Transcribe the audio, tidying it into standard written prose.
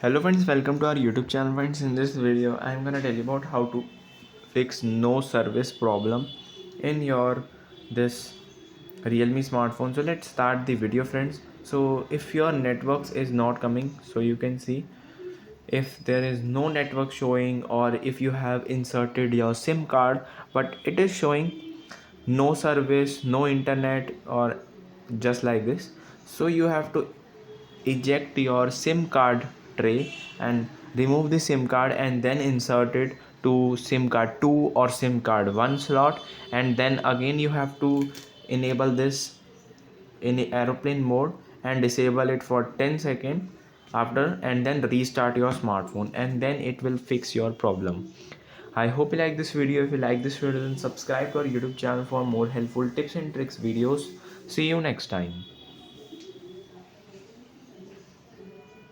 Hello friends, welcome to our YouTube channel. Friends, in this video I am gonna tell you about how to fix no service problem in your this Realme smartphone. So let's start the video, friends. So if your networks is not coming, so you can see if there is no network showing, or if you have inserted your SIM card but it is showing no service, no internet, or just like this, so you have to eject your SIM card tray and remove the SIM card and then insert it to SIM card 2 or SIM card 1 slot, and then again you have to enable this in aeroplane mode and disable it for 10 seconds after, and then restart your smartphone, and then it will fix your problem. I hope you like this video. If you like this video, then subscribe to our YouTube channel for more helpful tips and tricks videos. See you next time.